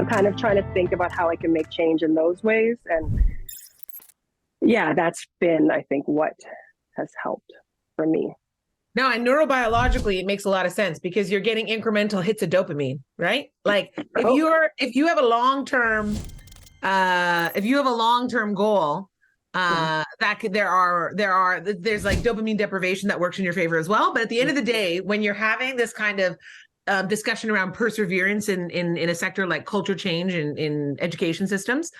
kind of trying to think about how I can make change in those ways. And yeah, that's been, I think, what has helped for me. No, and neurobiologically, it makes a lot of sense because you're getting incremental hits of dopamine, right? Like if you have a long-term goal, there's like dopamine deprivation that works in your favor as well. But at the end of the day, when you're having this kind of discussion around perseverance in a sector like culture change in education systems,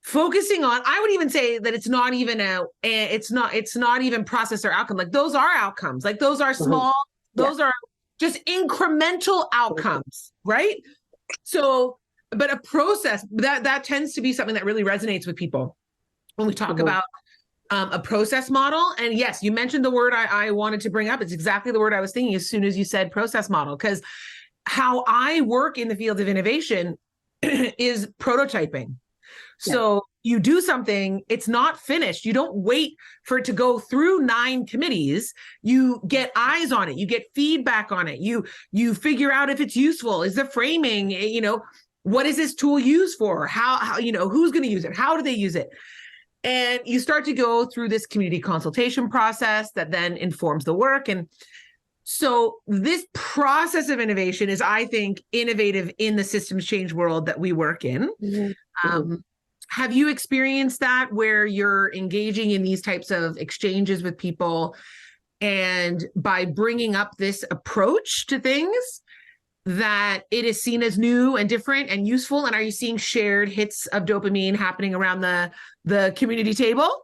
focusing on, I would even say that it's not even process or outcome. Like those are outcomes. Like those are small, those are just incremental outcomes, right? So, but a process that tends to be something that really resonates with people when we talk about a process model. And yes, you mentioned the word I wanted to bring up. It's exactly the word I was thinking as soon as you said process model, because how I work in the field of innovation is prototyping. So you do something, it's not finished. You don't wait for it to go through 9 committees. You get eyes on it. You get feedback on it. You figure out if it's useful. Is the framing, what is this tool used for? How who's going to use it? How do they use it? And you start to go through this community consultation process that then informs the work. And so this process of innovation is, I think, innovative in the systems change world that we work in. Have you experienced that where you're engaging in these types of exchanges with people, and by bringing up this approach to things, that it is seen as new and different and useful? And are you seeing shared hits of dopamine happening around the community table?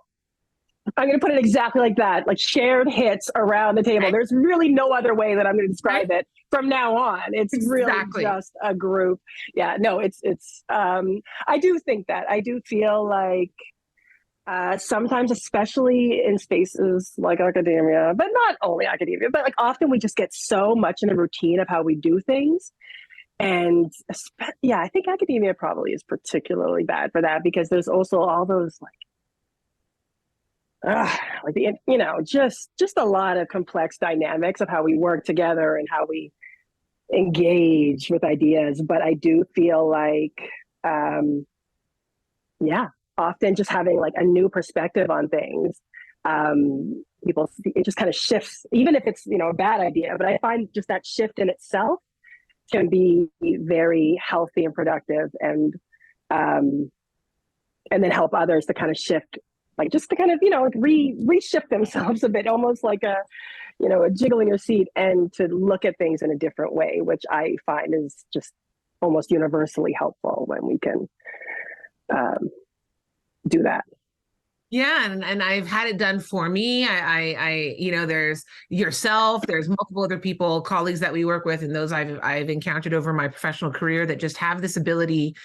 I'm going to put it exactly like that, like shared hits around the table. There's really no other way that I'm going to describe it from now on. It's really just a group. Yeah, no, it's I do think that. I do feel like sometimes, especially in spaces like academia, but not only academia, but like often we just get so much in a routine of how we do things. And I think academia probably is particularly bad for that, because there's also all those just a lot of complex dynamics of how we work together and how we engage with ideas. But I do feel like, often just having like a new perspective on things, it just kind of shifts, even if it's, a bad idea. But I find just that shift in itself can be very healthy and productive, and then help others to kind of shift, like just to kind of, reshift themselves a bit, almost like a jiggle in your seat, and to look at things in a different way, which I find is just almost universally helpful when we can do that. Yeah, and I've had it done for me. I there's yourself, there's multiple other people, colleagues that we work with, and those I've encountered over my professional career that just have this ability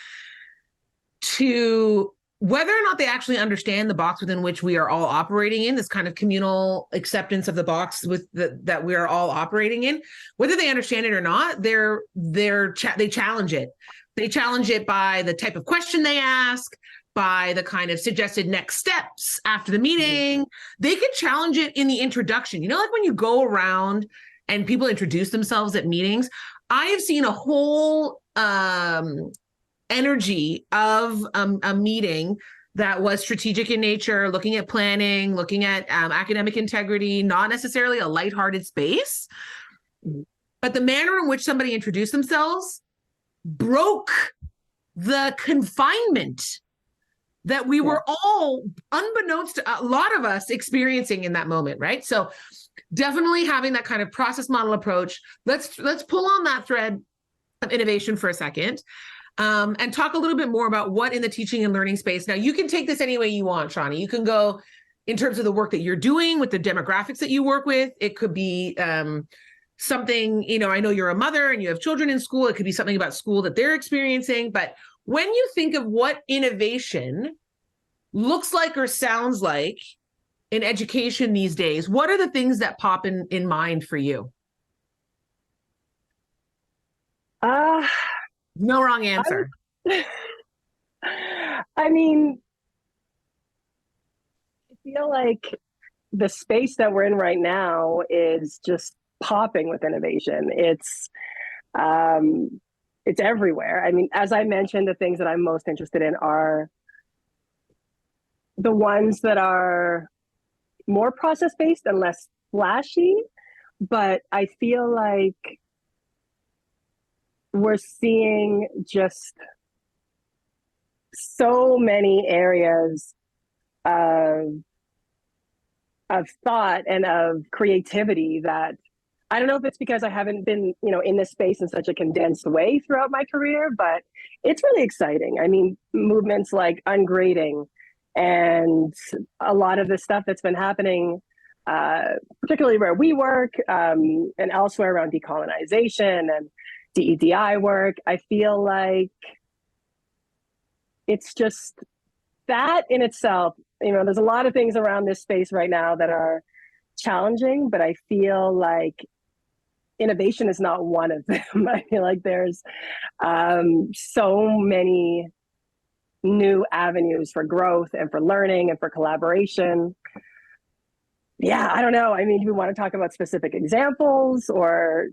to, whether or not they actually understand the box within which we are all operating in, this kind of communal acceptance of the box that we are all operating in, whether they understand it or not, they challenge it. They challenge it by the type of question they ask, by the kind of suggested next steps after the meeting. They can challenge it in the introduction. Like when you go around and people introduce themselves at meetings, I have seen a whole energy of a meeting that was strategic in nature, looking at planning, looking at academic integrity, not necessarily a lighthearted space. But the manner in which somebody introduced themselves broke the confinement that we were all, unbeknownst to a lot of us, experiencing in that moment, right? So definitely having that kind of process model approach. Let's pull on that thread of innovation for a second. And talk a little bit more about what in the teaching and learning space. Now, you can take this any way you want, Shani. You can go in terms of the work that you're doing with the demographics that you work with. It could be something, I know you're a mother and you have children in school. It could be something about school that they're experiencing. But when you think of what innovation looks like or sounds like in education these days, what are the things that pop in mind for you? No wrong answer. I mean, I feel like the space that we're in right now is just popping with innovation. It's it's everywhere. I mean, as I mentioned, the things that I'm most interested in are the ones that are more process-based and less flashy, but I feel like we're seeing just so many areas of thought and of creativity that I don't know if it's because I haven't been, in this space in such a condensed way throughout my career, but it's really exciting. I mean, movements like ungrading and a lot of the stuff that's been happening, particularly where we work and elsewhere around decolonization and DEDI work, I feel like it's just that in itself, there's a lot of things around this space right now that are challenging, but I feel like innovation is not one of them. I feel like there's so many new avenues for growth and for learning and for collaboration. Yeah, I don't know. I mean, do we want to talk about specific examples or?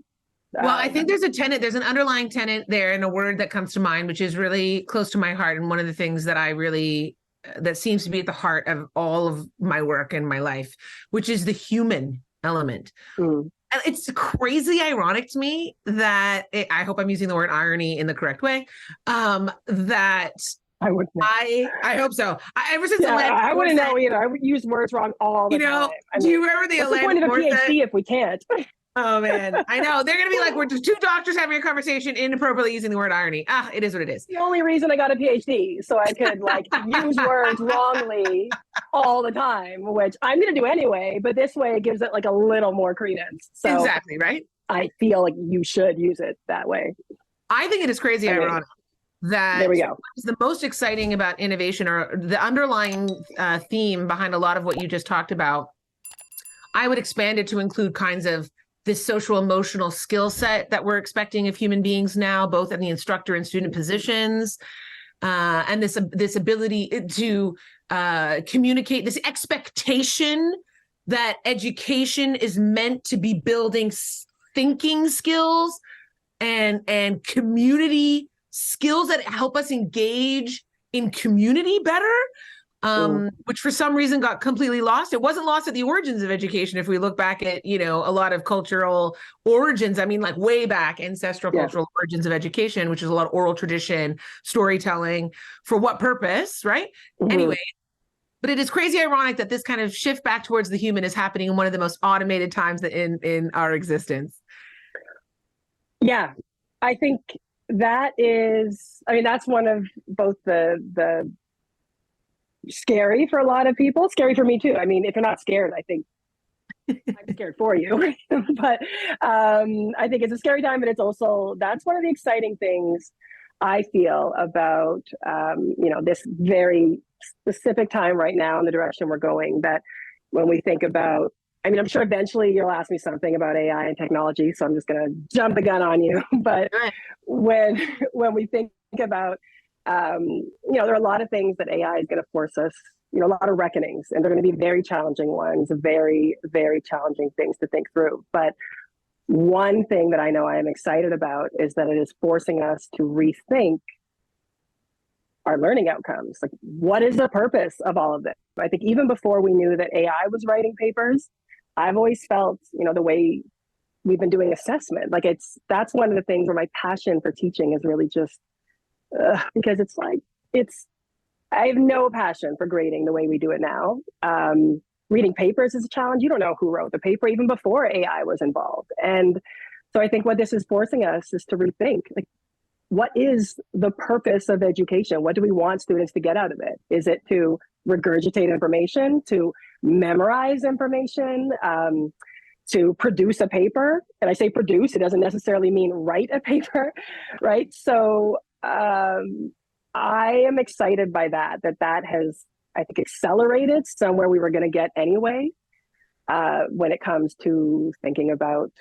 Well, I think there's an underlying tenet there and a word that comes to mind, which is really close to my heart. And one of the things that that seems to be at the heart of all of my work and my life, which is the human element. And it's crazy ironic to me that I hope I'm using the word irony in the correct way. That I wouldn't know. I hope so. Ever since I wouldn't know either. I would use words wrong all the time. Do you remember the what's the point of a PhD if we can't? Oh man, I know. They're going to be like, we're just two doctors having a conversation inappropriately using the word irony. It is what it is. The only reason I got a PhD, so I could use words wrongly all the time, which I'm going to do anyway, but this way it gives it a little more credence. So exactly, right? I feel like you should use it that way. I think it is crazy ironic that there we go. The most exciting about innovation, or the underlying theme behind a lot of what you just talked about, I would expand it to include kinds of this social emotional skill set that we're expecting of human beings now, both in the instructor and student positions, and this ability to communicate, this expectation that education is meant to be building thinking skills and community skills that help us engage in community better. Which for some reason got completely lost. It wasn't lost at the origins of education. If we look back at, a lot of cultural origins, I mean, way back, ancestral cultural origins of education, which is a lot of oral tradition, storytelling. For what purpose, right? Anyway, but it is crazy ironic that this kind of shift back towards the human is happening in one of the most automated times in our existence. Yeah, I think that's one of both the scary for a lot of people, scary for me too. I mean, if you're not scared, I think I'm scared for you. But I think it's a scary time, but it's also, that's one of the exciting things I feel about, this very specific time right now in the direction we're going, that when we think about, I'm sure eventually you'll ask me something about AI and technology, so I'm just going to jump the gun on you. But when we think about there are a lot of things that AI is going to force us, a lot of reckonings, and they're going to be very challenging ones, very, very challenging things to think through. But one thing that I know I am excited about is that it is forcing us to rethink our learning outcomes. What is the purpose of all of this? I think even before we knew that AI was writing papers, I've always felt, the way we've been doing assessment, that's one of the things where my passion for teaching is really just because I have no passion for grading the way we do it now. Reading papers is a challenge. You don't know who wrote the paper even before AI was involved. And so I think what this is forcing us is to rethink, what is the purpose of education? What do we want students to get out of it? Is it to regurgitate information, to memorize information, to produce a paper? And I say produce, it doesn't necessarily mean write a paper, right? So I am excited by that has, I think, accelerated somewhere we were going to get anyway, when it comes to thinking about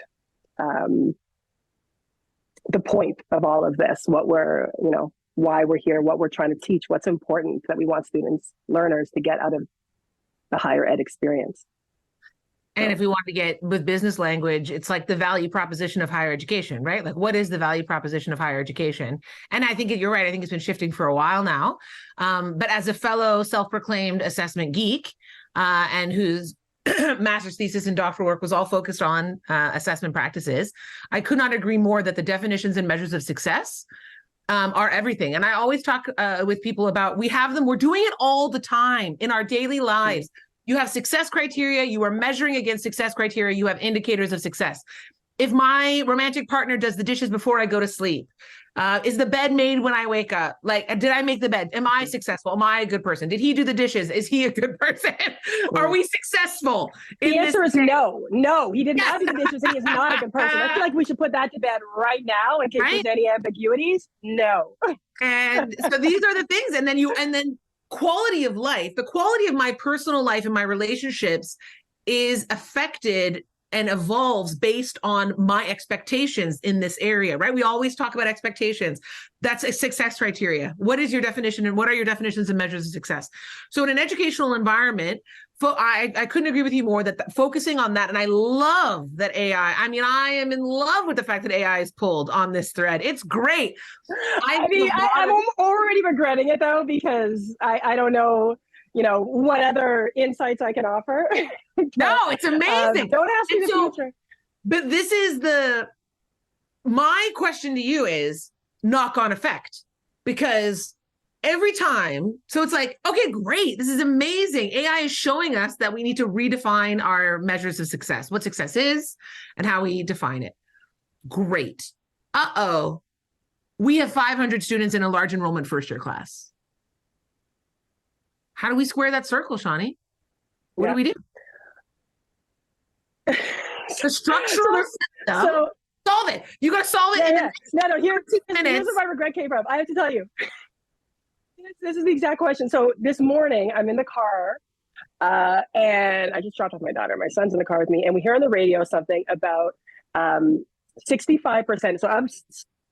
the point of all of this, what we're, why we're here, what we're trying to teach, what's important that we want students, learners to get out of the higher ed experience. And if we want to get with business language, it's like the value proposition of higher education, right? Like, what is the value proposition of higher education? And I think you're right. I think it's been shifting for a while now. But as a fellow self-proclaimed assessment geek, and whose master's thesis and doctoral work was all focused on assessment practices, I could not agree more that the definitions and measures of success are everything. And I always talk with people about, we have them, we're doing it all the time in our daily lives. You have success criteria, you are measuring against success criteria, you have indicators of success. If my romantic partner does the dishes before I go to sleep, is the bed made when I wake up? Like, did I make the bed? Am I successful? Am I a good person? Did he do the dishes? Is he a good person? Are we successful? The answer is no. No, he did not do the dishes and he is not a good person. I feel like we should put that to bed right now in case there's any ambiguities. No. And so these are the things. And then quality of life, the quality of my personal life and my relationships is affected and evolves based on my expectations in this area, right? We always talk about expectations. That's a success criteria. What is your definition and what are your definitions and measures of success? So in an educational environment, I couldn't agree with you more that focusing on that. And I love that AI, I mean, I am in love with the fact that AI is pulled on this thread. It's great. I'm already regretting it though, because I don't know, what other insights I can offer. No, it's amazing. Don't ask me the future. But this is my question to you is knock-on effect, because every time, so it's like, okay, great, this is amazing. AI is showing us that we need to redefine our measures of success, what success is and how we define it. Great. We have 500 students in a large enrollment first-year class. How do we square that circle, Shani? What do we do? The structural system. Solve it. You got to solve it. Here's where my regret came from. I have to tell you. This is the exact question. So this morning, I'm in the car, and I just dropped off my daughter. My son's in the car with me, and we hear on the radio something about 65%. So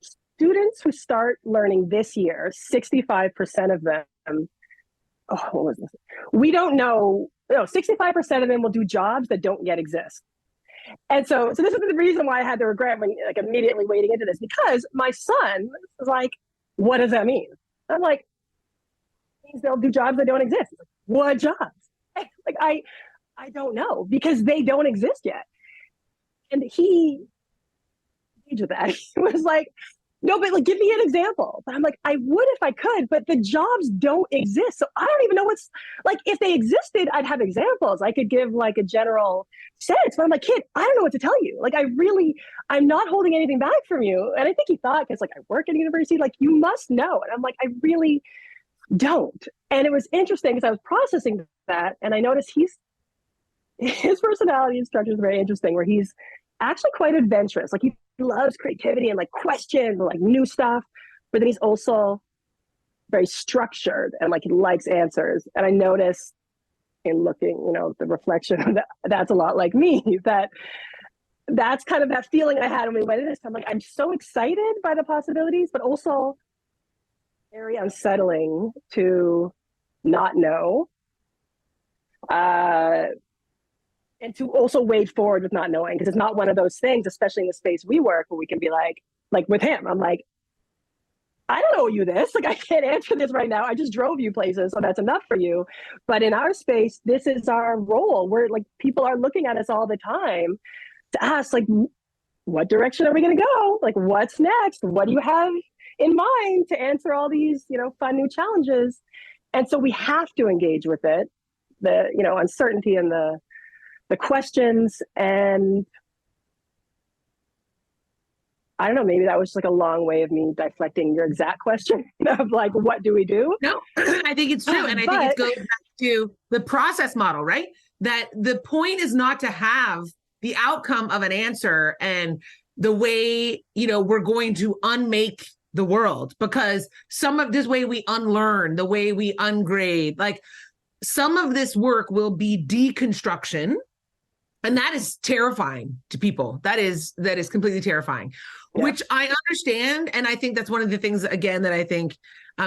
students who start learning this year, 65% of them. What was this? We don't know. 65% of them will do jobs that don't yet exist. And so this is the reason why I had the regret when immediately wading into this, because my son was like, what does that mean? I'm like, it means they'll do jobs that don't exist. Like, what jobs? Like, I don't know, because they don't exist yet. And he engaged with that. He was like, no, but give me an example. But I'm like, I would if I could, but the jobs don't exist. So I don't even know if they existed, I'd have examples. I could give a general sense, but I'm like, kid, I don't know what to tell you. I'm not holding anything back from you. And I think he thought, because I work at a university, you must know. And I'm like, I really don't. And it was interesting because I was processing that, and I noticed his personality and structure is very interesting, where he's actually quite adventurous. He loves creativity and questions and new stuff, but then he's also very structured and he likes answers. And I noticed in looking, the reflection that's a lot like me, that's kind of that feeling I had when we went into this. I'm like, I'm so excited by the possibilities, but also very unsettling to not know. And to also wade forward with not knowing, because it's not one of those things, especially in the space we work, where we can be like with him, I'm like, I don't owe you this. I can't answer this right now. I just drove you places, so that's enough for you. But in our space, this is our role. We're people are looking at us all the time to ask, what direction are we going to go? What's next? What do you have in mind to answer all these, fun new challenges? And so we have to engage with it, the, uncertainty and the questions. And I don't know, maybe that was a long way of me deflecting your exact question of what do we do? No, I think it's true. And I think it goes back to the process model, right? That the point is not to have the outcome of an answer and the way, we're going to unmake the world, because some of this way we unlearn, the way we ungrade, some of this work will be deconstruction. And that is terrifying to people. That is completely terrifying, which I understand. And I think that's one of the things, again, that I think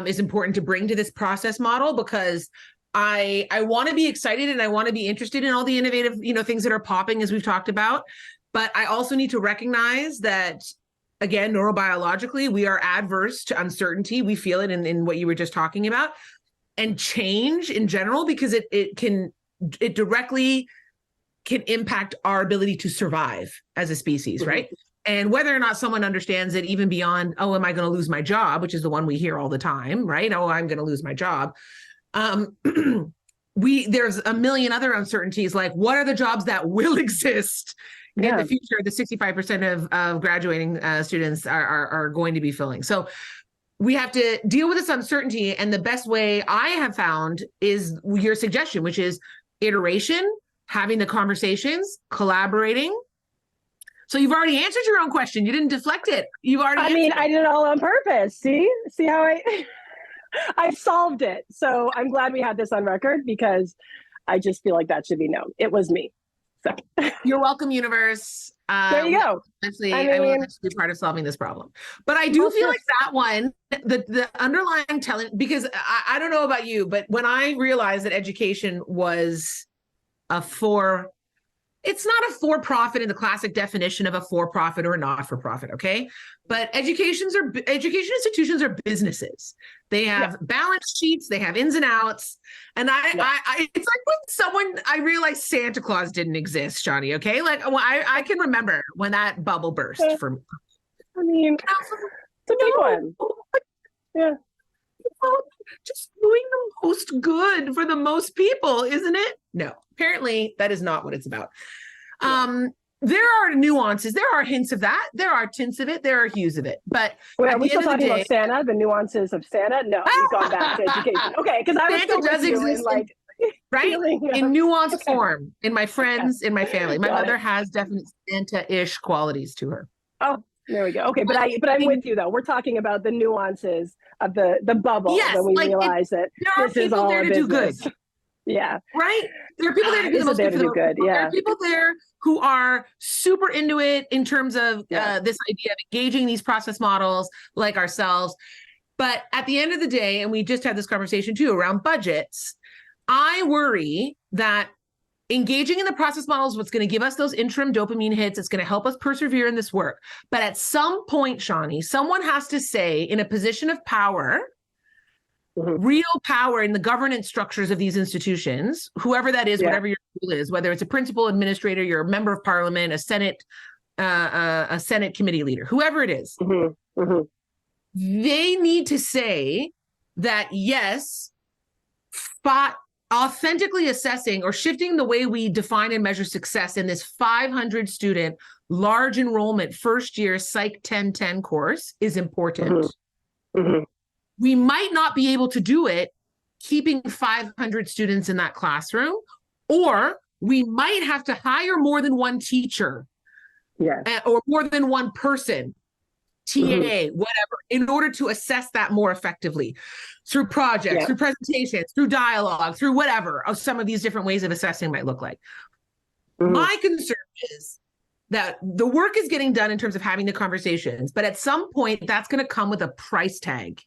is important to bring to this process model, because I want to be excited and I want to be interested in all the innovative, things that are popping as we've talked about. But I also need to recognize that, again, neurobiologically, we are adverse to uncertainty. We feel it in what you were just talking about, and change in general, because it directly can impact our ability to survive as a species, mm-hmm. right? And whether or not someone understands it even beyond, oh, am I going to lose my job, which is the one we hear all the time, right? Oh, I'm going to lose my job. There's a million other uncertainties, like what are the jobs that will exist in the future? The 65% of graduating students are going to be filling. So we have to deal with this uncertainty. And the best way I have found is your suggestion, which is iteration, having the conversations, collaborating. So you've already answered your own question. You didn't deflect it. You've already I did it all on purpose. See how I solved it. So I'm glad we had this on record, because I just feel like that should be known. It was me. So you're welcome, universe. There you go. I will eventually be part of solving this problem. But I do feel like that one, the underlying talent, because I don't know about you, but when I realized that education was it's not a for-profit in the classic definition of a for-profit or a not-for-profit, okay? But education institutions are businesses. They have balance sheets, they have ins and outs. And it's like when I realized Santa Claus didn't exist, Shani, okay? Like, I can remember when that bubble burst for me. I mean, it's a big one. Yeah. Just doing the most good for the most people, isn't it? No, apparently that is not what it's about. There are nuances. There are hints of that. There are tints of it. There are hues of it. But are we still talking about Santa, the nuances of Santa? No, we've gone back to education. Okay, because I was Santa does exist, right? In nuanced form, in my friends, in my family. My mother has definite Santa-ish qualities to her. Oh, there we go. Okay, but I'm with you though. We're talking about the nuances of the bubble when we realize that this is all there to do good. Yeah. Right? There are people there to do the most good. Yeah. There are people there who are super into it in terms of this idea of engaging these process models like ourselves. But at the end of the day, and we just had this conversation too around budgets, I worry that engaging in the process model is what's going to give us those interim dopamine hits. It's going to help us persevere in this work. But at some point, Shani, someone has to say, in a position of power, real power in the governance structures of these institutions, whoever that is, whatever your role is, whether it's a principal, administrator, you're a member of parliament, a Senate committee leader, whoever it is, they need to say that, yes, authentically assessing or shifting the way we define and measure success in this 500 student, large enrollment, first year Psych 1010 course is important. We might not be able to do it keeping 500 students in that classroom, or we might have to hire more than one teacher or more than one person, TA, whatever, in order to assess that more effectively through projects, through presentations, through dialogue, through whatever of some of these different ways of assessing might look like. My concern is that the work is getting done in terms of having the conversations, but at some point that's going to come with a price tag.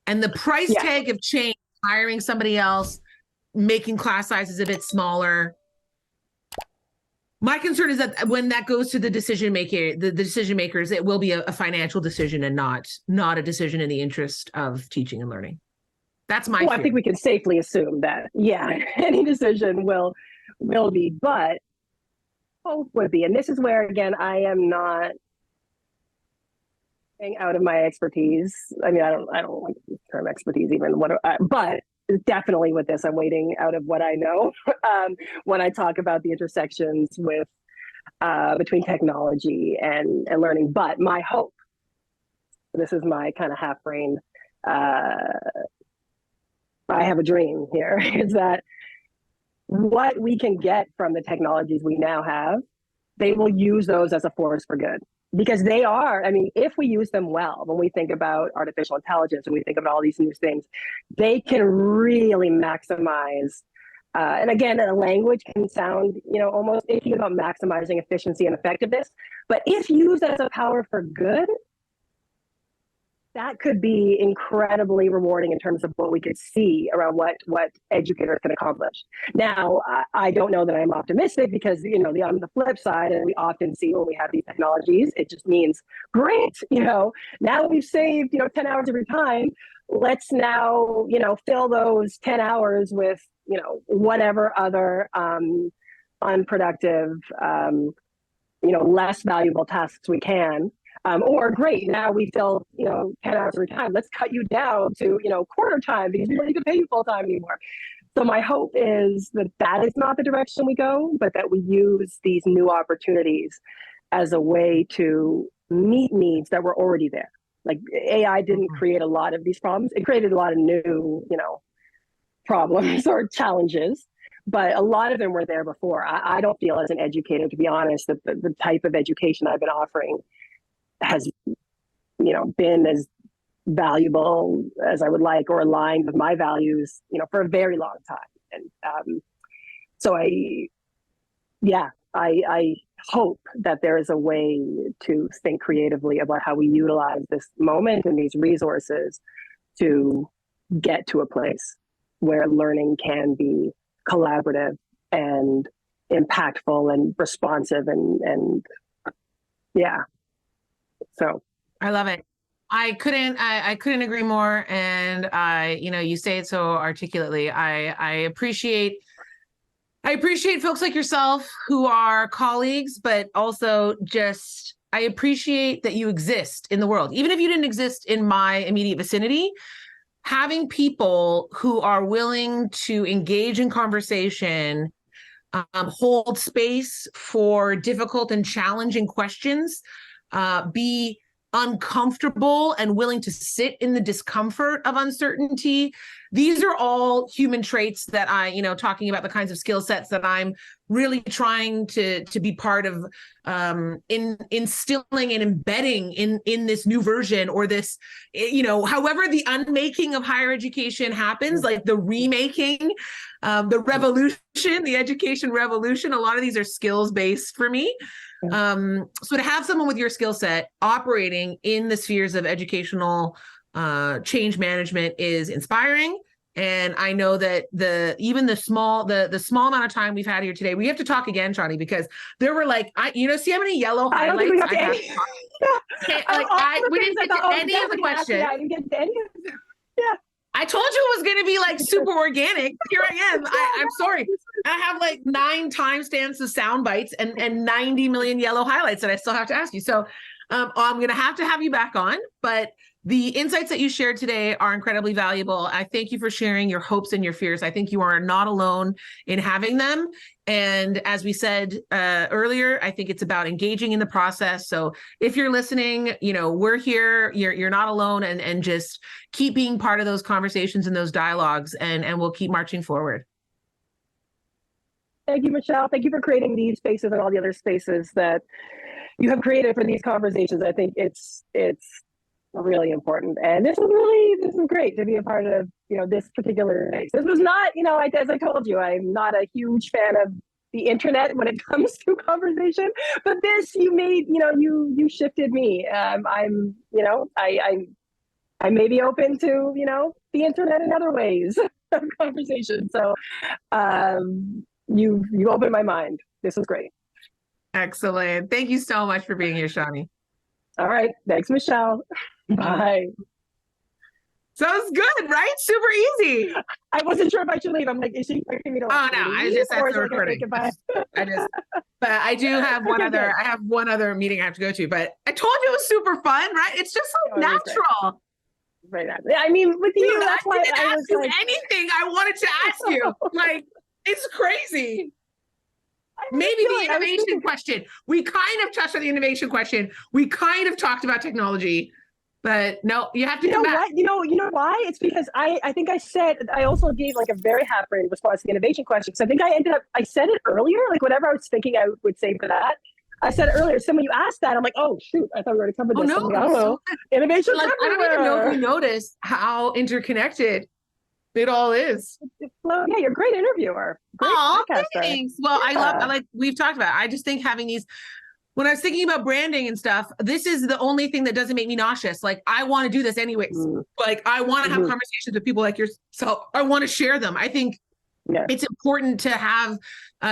And the price tag of change, hiring somebody else, making class sizes a bit smaller. My concern is that when that goes to the decision makers, it will be a financial decision and not a decision in the interest of teaching and learning. That's my fear. I think we can safely assume that, any decision will be, but hope would be. And this is where, again, I am not out of my expertise. I mean, I don't like the term expertise even, but definitely with this, I'm waiting out of what I know when I talk about the intersections with between technology and learning. But my hope, this is my kind of half-brain, I have a dream here, is that what we can get from the technologies we now have, they will use those as a force for good. Because they are, I mean, if we use them well, when we think about artificial intelligence and we think about all these new things, they can really maximize. And again, a language can sound, almost icky about maximizing efficiency and effectiveness. But if used as a power for good, that could be incredibly rewarding in terms of what we could see around what educators can accomplish. Now, I don't know that I'm optimistic because, on the flip side, and we often see when we have these technologies, it just means, great, now we've saved, 10 hours of your time. Let's now, fill those 10 hours with, whatever other unproductive, less valuable tasks we can. Or great, now we fill, 10 hours of your time. Let's cut you down to, quarter time because we don't need to pay you full time anymore. So my hope is that is not the direction we go, but that we use these new opportunities as a way to meet needs that were already there. Like AI didn't create a lot of these problems. It created a lot of new, problems or challenges, but a lot of them were there before. I don't feel as an educator, to be honest, that the type of education I've been offering has, been as valuable as I would like or aligned with my values, for a very long time. And so I hope that there is a way to think creatively about how we utilize this moment and these resources to get to a place where learning can be collaborative and impactful and responsive and so I love it. I couldn't agree more. And you say it so articulately. I appreciate folks like yourself who are colleagues, but also just, I appreciate that you exist in the world. Even if you didn't exist in my immediate vicinity, having people who are willing to engage in conversation, hold space for difficult and challenging questions, be uncomfortable and willing to sit in the discomfort of uncertainty. These are all human traits that talking about the kinds of skill sets that I'm really trying to be part of, instilling and embedding in this new version, or this, however the unmaking of higher education happens, like the remaking, the revolution, the education revolution. A lot of these are skills based for me. So to have someone with your skill set operating in the spheres of educational change management is inspiring. And I know that the small amount of time we've had here today, we have to talk again, Shani, because there were see how many yellow highlights I have. We didn't get to any of the questions. I didn't get to any of them. Yeah. I told you it was going to be super organic. Here I am. I'm sorry. I have 9 timestamps of sound bites and 90 million yellow highlights that I still have to ask you. So I'm going to have you back on, but the insights that you shared today are incredibly valuable. I thank you for sharing your hopes and your fears. I think you are not alone in having them. And as we said earlier, I think it's about engaging in the process. So if you're listening, we're here, you're not alone, and just keep being part of those conversations and those dialogues, and we'll keep marching forward. Thank you, Michelle. Thank you for creating these spaces and all the other spaces that you have created for these conversations. I think it's really important. And this is great to be a part of, this particular space. This was not, as I told you, I'm not a huge fan of the internet when it comes to conversation, but this, you made, you shifted me. I may be open to, the internet in other ways of conversation. So you opened my mind. This was great. Excellent. Thank you so much for being here, Shani. All right. Thanks, Michelle. Bye. Sounds good, right? Super easy. I wasn't sure if I should leave. I'm like, is she expecting me to? Oh no, I just had the recording. But I do have one other. I have one other meeting I have to go to. But I told you it was super fun, right? It's just natural. Right. I mean, with you, that's why I didn't ask you anything I wanted to ask you. It's crazy. Maybe the innovation question. We kind of touched on the innovation question. We kind of talked about technology, but no, you have to come back. What? You know why? It's because I think I also gave a very half-brained response to the innovation question. So I think I said it earlier, whatever I was thinking I would say for that. I said it earlier. So when you asked that, I'm like, oh shoot, I thought we already covered this. Oh no, I don't know. Innovation. I don't even know if you noticed how interconnected it all is. Well, yeah, you're a great interviewer. Oh, thanks. Well, I love, we've talked about it. I just think having these when I was thinking about branding and stuff, this is the only thing that doesn't make me nauseous. Like, I want to do this anyways. Like, I want to have conversations with people like yourself. I want to share them. I think it's important to have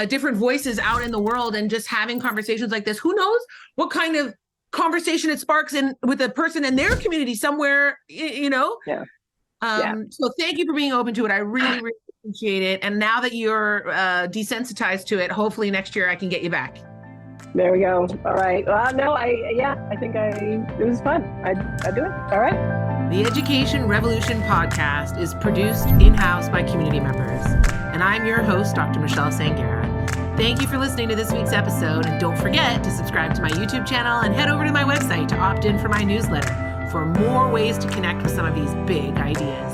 different voices out in the world, and just having conversations like this. Who knows what kind of conversation it sparks with a person in their community somewhere, you know? So thank you for being open to it. I really, really appreciate it. And now that you're desensitized to it, hopefully next year I can get you back. There we go. All right. Well, no, I think it was fun. I'd do it. All right. The Education Revolution podcast is produced in-house by community members. And I'm your host, Dr. Michelle Sangera. Thank you for listening to this week's episode. And don't forget to subscribe to my YouTube channel and head over to my website to opt in for my newsletter for more ways to connect with some of these big ideas.